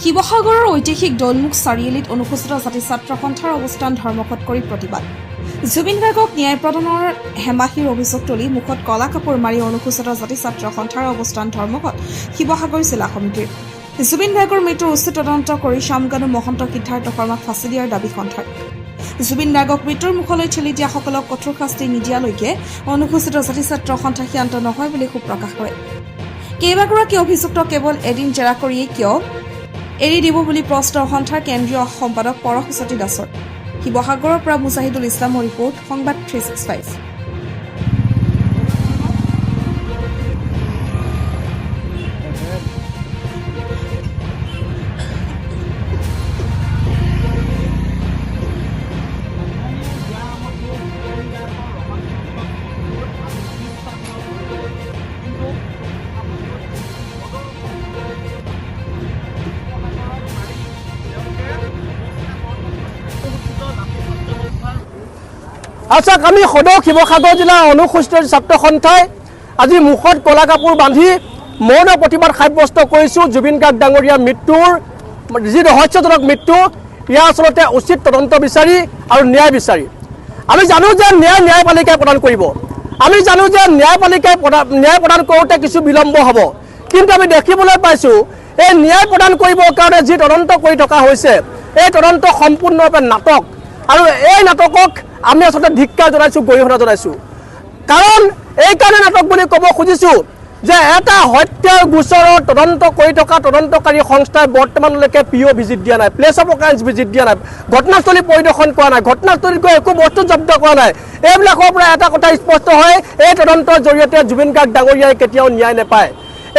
শিৱসাগৰৰ ঐতিহাসিক দৌলমুখ চাৰিআলিত অনুসূচিত জাতি ছাত্ৰ সন্থাৰ অৱস্থান ধৰ্মঘট কৰি প্ৰতিবাদ। জুবিন গাৰ্গক ন্যায় প্ৰদানৰ হেমাহিৰ অভিযোগ তুলি মুখত কলা কাপোৰ মাৰি অনুসূচিত জাতি ছাত্ৰ সন্থাৰ অৱস্থান ধৰ্মঘট শিৱসাগৰ জিলা সমিতিৰ। জুবিন গাৰ্গৰ মৃত্যুৰ উচিত তদন্ত কৰি শ্যামকানু মহন্ত সিদ্ধাৰ্থ শৰ্মাক ফাঁচি দিয়াৰ দাবী সন্থাৰ। জুবিন গাৰ্গক মৃত্যুৰ মুখলৈ ঠেলি দিয়াসকলক কঠোৰ শাস্তি নিদিয়ালৈকে অনুসূচিত জাতি ছাত্ৰ সন্থা শান্ত নহয় বুলি ক্ষোভ প্ৰকাশ কৰে। কেইবাগৰাকী অভিযুক্ত কেৱল এদিন জেৰা কৰিয়েই কিয় এৰি দিব বুলি প্ৰশ্ন সন্থাৰ কেন্দ্ৰীয় সম্পাদক পৰশুচতী দাসৰ। শিৱসাগৰৰ পৰা মুজাহিদুল ইছলামৰ ৰিপৰ্ট, সংবাদ 365। আচ্ছা, আমি সদৌ শিৱসাগৰ জিলাৰ অনুসূচিত ছাত্ৰ সন্থাই আজি মুখত কলা কাপোৰ বান্ধি মৌন প্ৰতিবাদ সাব্যস্ত কৰিছোঁ। জুবিন গাৰ্গ ডাঙৰীয়াৰ মৃত্যুৰ যি ৰহস্যজনক মৃত্যু, ইয়াৰ আচলতে উচিত তদন্ত বিচাৰি আৰু ন্যায় বিচাৰি। আমি জানো যে ন্যায়পালিকাই প্ৰদান কৰিব, আমি জানো যে ন্যায় প্ৰদান কৰোঁতে কিছু বিলম্ব হ'ব, কিন্তু আমি দেখিবলৈ পাইছোঁ এই ন্যায় প্ৰদান কৰিবৰ কাৰণে যি তদন্ত কৰি থকা হৈছে, এই তদন্ত সম্পূৰ্ণৰূপে নাটক। আৰু এই নাটকক আমি আচলতে ধিক্কাৰ জনাইছোঁ, গৰিহণা জনাইছোঁ। কাৰণ এইকাৰণে নাটক বুলি ক'ব খুজিছোঁ যে এটা হত্যাৰ গোচৰৰ তদন্ত কৰি থকা তদন্তকাৰী সংস্থাই বৰ্তমানলৈকে পিঅ' ভিজিট দিয়া নাই, প্লেচ অফ অকাৰেঞ্চ ভিজিট দিয়া নাই, ঘটনাস্থলী পৰিদৰ্শন কৰা নাই, ঘটনাস্থলীত গৈ একো বস্তু জব্দ কৰা নাই। এইবিলাকৰ পৰা এটা কথা স্পষ্ট হয়, এই তদন্তৰ জৰিয়তে জুবিন গাৰ্গ ডাঙৰীয়াই কেতিয়াও ন্যায় নাপায়।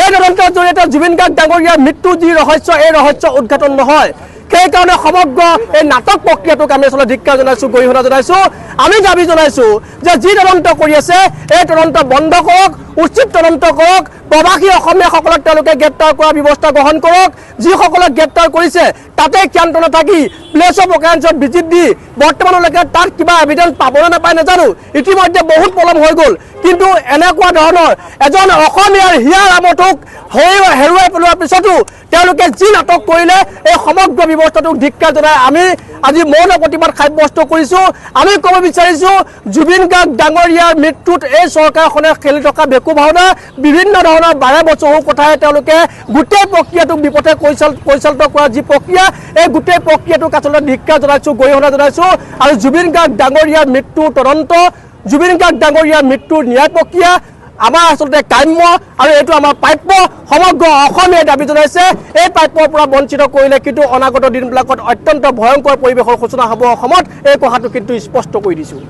এই তদন্তৰ জৰিয়তে জুবিন গাৰ্গ ডাঙৰীয়াৰ মৃত্যু যি ৰহস্য, এই ৰহস্য উদ্ঘাটন নহয়। সেইকাৰণে সমগ্ৰ এই নাটক প্ৰক্ৰিয়াটোক আমি আচলতে ধিক্কাৰ জনাইছোঁ, গৰিহণা জনাইছোঁ। আমি দাবী জনাইছোঁ যে যি তদন্ত কৰি আছে এই তদন্ত বন্ধ কৰক, উচিত তদন্ত কৰক। প্ৰৱাসী অসমীয়াসকলক তেওঁলোকে গ্ৰেপ্তাৰ কৰাৰ ব্যৱস্থা গ্ৰহণ কৰক। যিসকলক গ্ৰেপ্তাৰ কৰিছে তাতে ক্ষান্ত নাথাকি প্লেচ অফ অকাৰেঞ্চত ভিজিট দি বৰ্তমানলৈকে তাত কিবা এভিডেঞ্চ পাবলৈ নাপায় নাজানো, ইতিমধ্যে বহুত পলম হৈ গ'ল। কিন্তু এনেকুৱা ধৰণৰ এজন অসমীয়াৰ হিয়াৰ আমঠোক হেৰুৱাই পেলোৱাৰ পিছতো তেওঁলোকে যি নাটক কৰিলে, এই সমগ্ৰ ব্যৱস্থাটোক ধিক্কাৰ জনাই আমি আজি মৌন প্ৰতিবাদ সাব্যস্ত কৰিছোঁ। আমি ক'ব বিচাৰিছোঁ, জুবিন গাৰ্গ ডাঙৰীয়াৰ মৃত্যুত এই চৰকাৰখনে খেলি থকা ভেকু ভাওনা, বিভিন্ন ধৰণৰ বাৰে বছৰৰ কথাই তেওঁলোকে গোটেই প্ৰক্ৰিয়াটোক বিপথে পৰিচালিত কৰাৰ যি প্ৰক্ৰিয়া, এই গোটেই প্ৰক্ৰিয়াটোক আচলতে ধিক্কাৰ জনাইছোঁ, গৰিহণা জনাইছোঁ। আৰু জুবিন গাৰ্গ ডাঙৰীয়াৰ মৃত্যুৰ তদন্ত, জুবিন গাৰ্গ ডাঙৰীয়াৰ মৃত্যুৰ ন্যায় প্ৰক্ৰিয়া আমাৰ আচলতে কাম্য আৰু এইটো আমাৰ প্ৰাপ্য। সমগ্ৰ অসমীয়াই দাবী জনাইছে, এই প্ৰাপ্যৰ পৰা বঞ্চিত কৰিলে কিন্তু অনাগত দিনবিলাকত অত্যন্ত ভয়ংকৰ পৰিৱেশৰ সূচনা হ'ব অসমত, এই কথাটো কিন্তু স্পষ্ট কৰি দিছোঁ।